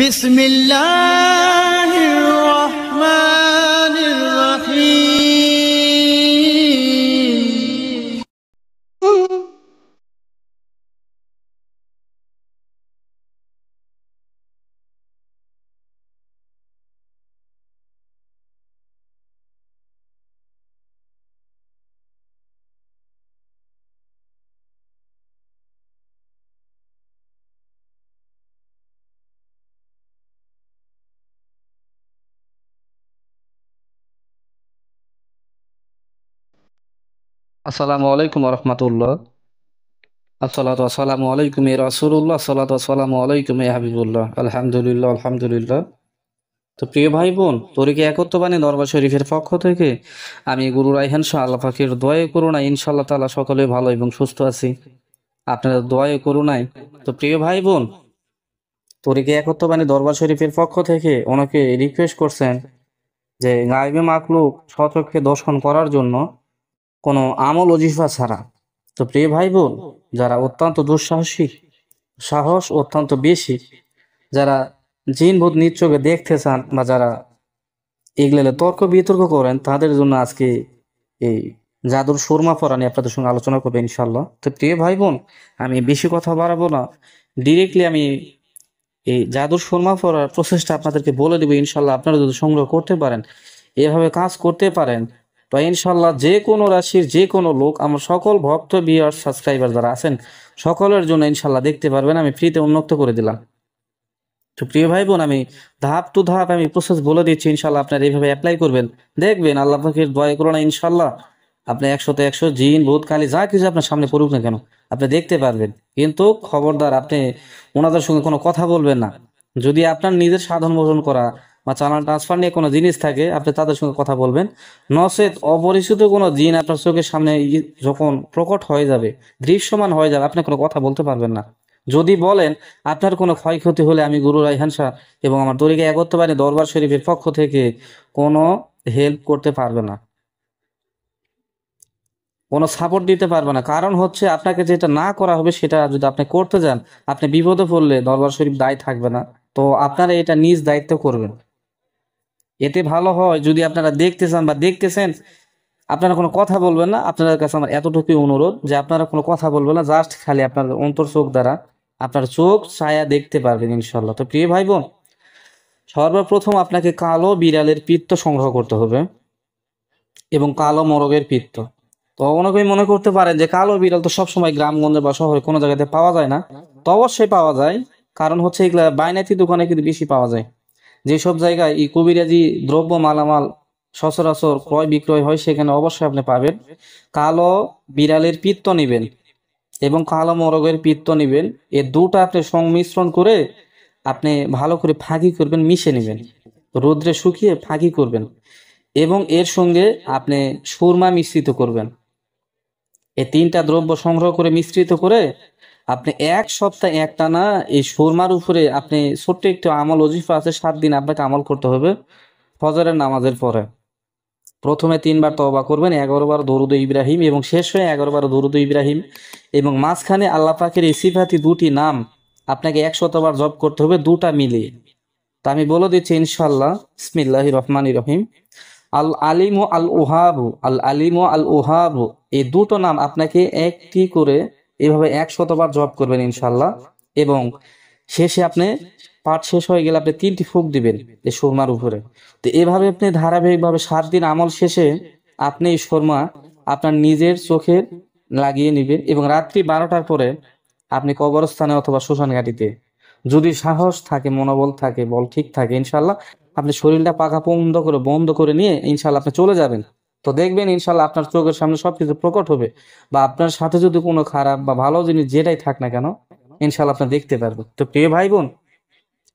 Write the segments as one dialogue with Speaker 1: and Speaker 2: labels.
Speaker 1: بسم الله الرحمن الرحيم
Speaker 2: আসসালামু আলাইকুম রহমতুল্লাহ। আসসালাতু আসসালামু আলাইকুম এ রাসূলুল্লাহ, আসসালাতু আসসালামু আলাইকুম এ হাবিবুল্লাহ। আলহামদুলিল্লাহ আলহামদুলিল্লাহ। তো প্রিয় ভাই বোন, তরিকে একত্ববাণী দরবার শরীফের পক্ষ থেকে আমি গুরু রায়হান শাহ আল্লাহ পাকের দোয়ায় করুণা ইনশাআল্লাহ তাআলা সকলে ভালো এবং সুস্থ আছি, আপনাদের দোয়ায় করুণায়। তো প্রিয় ভাই বোন, তরিকে একত্ববাণী দরবার শরীফের পক্ষ থেকে অনেকে রিকোয়েস্ট করছেন যে গায়বে মাখলুক স্বচক্ষে দর্শন করার জন্য কোনো আমল ওজিফা ছাড়া। তো প্রিয় ভাই বোন, যারা অত্যন্ত দুঃসাহসী, সাহস অত্যন্ত বেশি, যারা জিন ভূত নিজ চোখে দেখতে চান বা যারা এগুলো তর্ক বিতর্ক করেন, তাদের জন্য আজকে এই জাদুর সুরমা পড়া নিয়ে আপনাদের সঙ্গে আলোচনা করবো ইনশাল্লাহ। তো প্রিয় ভাই বোন, আমি বেশি কথা বাড়াবো না, ডিরেক্টলি আমি এই জাদুর সুরমা পড়ার প্রসেসটা আপনাদেরকে বলে দেবো ইনশাল্লাহ। আপনারা যদি সংগ্রহ করতে পারেন, এভাবে কাজ করতে পারেন, তো ইনশাল্লাহ যে কোনো রাশির যে কোনো লোক, আমার সকল ভক্ত ভিউয়ার সাবস্ক্রাইবার যারা আছেন সকলের জন্য ইনশাল্লাহ দেখতে পারবেন, আমি ফ্রিতে উন্মুক্ত করে দিলাম। তো প্রিয় ভাই বোন, আমি ধাপ টু ধাপ আমি প্রসেস বলে দিচ্ছি, ইনশাল্লাহ আপনারা এইভাবে অ্যাপ্লাই করবেন, দেখবেন আল্লাহ পাকের দয়া করো না ইনশাল্লাহ আপনি 100-তে 100 জিন ভূত কালি যা কিছু আপনার সামনে পড়ুক না কেন আপনি দেখতে পারবেন। কিন্তু খবরদার, আপনি ওনাদের সঙ্গে কোনো কথা বলবেন না। যদি আপনার নিজের সাধন ভোজন করা বা চালান ট্রান্সফার নিয়ে কোনো জিনিস থাকে, আপনি তাদের সঙ্গে কথা বলবেন। নচেত অপরিচিত কোনো জিন আপনার চোখের সামনে যখন প্রকট হয়ে যাবে, দৃশ্যমান হয়ে যাবে, আপনি কোনো কথা বলতে পারবেন না। যদি বলেন, আপনার কোনো ক্ষয়ক্ষতি হলে আমি গুরু রায়হান শাহ এবং আমার তরিকা একত্ববাণী দরবার শরীফের পক্ষ থেকে কোনো হেল্প করতে পারবে না, কোনো সাপোর্ট দিতে পারবে না। কারণ হচ্ছে, আপনাকে যেটা না করা হবে সেটা যদি আপনি করতে যান, আপনি বিপদে পড়লে দরবার শরীফ দায় থাকবে না। তো আপনারা এটা নিজ দায়িত্ব করবেন। এতে ভালো হয় যদি আপনারা দেখতে চান বা দেখতেছেন, আপনারা কোনো কথা বলবেন না। আপনাদের কাছে আমার এতটুকুই অনুরোধ যে আপনারা কোনো কথা বলবেন না, জাস্ট খালি আপনার অন্তর চোখ দ্বারা আপনার চোখ ছায়া দেখতে পারবেন ইনশাল্লাহ। তো প্রিয় ভাই বোন, সর্বপ্রথম আপনাকে কালো বিড়ালের পিত্ত সংগ্রহ করতে হবে এবং কালো মোরগের পিত্ত। তো অনেকেই মনে করতে পারেন যে কালো বিড়াল তো সবসময় গ্রামগঞ্জে বা শহরে কোনো জায়গাতে পাওয়া যায় না। তো অবশ্যই পাওয়া যায়, কারণ হচ্ছে এগুলা বাইনাতি দোকানে কিন্তু বেশি পাওয়া যায়। যেসব জায়গায় এই কবিরাজি দ্রব্য মালামাল সচরাচর ক্রয় বিক্রয় হয়, সেখানে অবশ্যই আপনি পাবেন। কালো বিড়ালের পিত্ত নিবেন এবং কালো মোরগের পিত্ত নিবেন। এ দুটো আপনি সংমিশ্রণ করে আপনি ভালো করে ফাঁকি করবেন, মিশে নেবেন, রোদ্রে শুকিয়ে ফাঁকি করবেন এবং এর সঙ্গে আপনি সুরমা মিশ্রিত করবেন। এই তিনটা দ্রব্য সংগ্রহ করে মিশ্রিত করে আপনি 1 সপ্তাহ একটানা এই সুরমার উপরে আপনি ছোট্ট একটু আমল ওজিফা আছে, 7 দিন আপনাকে আমল করতে হবে। ফজরের নামাজের পরে প্রথমে 3 বার তওবা করবেন, 11 বার দরুদ ইব্রাহিম এবং শেষ হয়ে 11 বার দরুদ ইব্রাহিম, এবং মাঝখানে আল্লাহ পাকের এই সিফাতি দুটি নাম আপনাকে 100বার জপ করতে হবে, দুটা মিলিয়ে। তা আমি বলে দিচ্ছি ইনশাল্লাহ। বিসমিল্লাহির রহমানির রহিম। আল আলিম ও আল ওহাবু, আল আলিম ও আল ওহাবু, এই দুটো নাম আপনাকে একটি করে এভাবে 100বার জপ করবেন ইনশাল্লাহ। এবং শেষে আপনি পাঠ শেষ হয়ে গেলে আপনি 3টি ফুঁক দিবেন এই সুরমার উপরে। তো এভাবে আপনি ধারাবাহিকভাবে 7 দিন আমল শেষে আপনি এই সুরমা আপনার নিজের চোখে লাগিয়ে নেবেন এবং রাত্রি 12টার পরে আপনি কবরস্থানে অথবা শ্মশান ঘাটিতে, যদি সাহস থাকে, মনোবল থাকে, বল ঠিক থাকে, ইনশাল্লাহ আপনি শরীরটা পাকা বন্ধ করে নিয়ে ইনশাল্লাহ আপনি চলে যাবেন। তো দেখবেন ইনশাল্লাহ আপনার চোখের সামনে সবকিছু প্রকট হবে, বা আপনার সাথে যদি কোনো খারাপ বা ভালো জিনিস যেটাই থাক না কেন, ইনশাল্লাহ আপনি দেখতে পারবেন। তো প্রিয় ভাই বোন,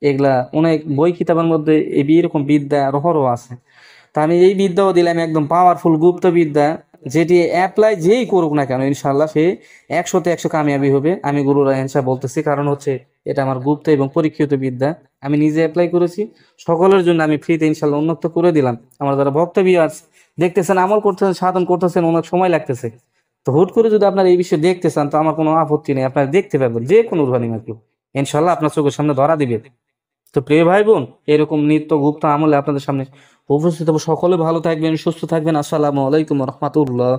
Speaker 2: এগুলা অনেক বই কিতাবের মধ্যে এরকম বিদ্যা রহরহ আছে। তা আমি এই বিদ্যাও দিলাম, একদম পাওয়ারফুল গুপ্ত বিদ্যা, যেটি অ্যাপ্লাই যেই করুক না কেন ইনশাল্লাহ সে 100-তে 100 কামিয়াবি হবে। আমি গুরু রায়হান শাহ বলতেছি, কারণ হচ্ছে এটা আমার গুপ্ত এবং পরীক্ষিত বিদ্যা। আমি নিজে অ্যাপ্লাই করেছি, সকলের জন্য আমি ফ্রিতে ইনশাল্লাহ উন্মুক্ত করে দিলাম। আমার যারা ভক্ত ভিউয়ার্স দেখতেছেন, আমল করতেছেন, সাধন করতেছেন, অনেক সময় লাগতেছে, তো হুট করে যদি আপনারা এই বিষয়ে দেখতে চান, তো আমার কোনো আপত্তি নেই, আপনারা দেখতে পারবেন যে কোনো রুহানি মাকলুক ইনশাল্লাহ আপনার চোখের সামনে ধরা দিবে। তো তো প্রিয় ভাই বোন, এরকম নিত্য গুপ্ত আমলে আপনাদের সামনে উপস্থিত হবো। সকলে ভালো থাকবেন, সুস্থ থাকবেন। আসসালামু আলাইকুম রহমতুল্লাহ।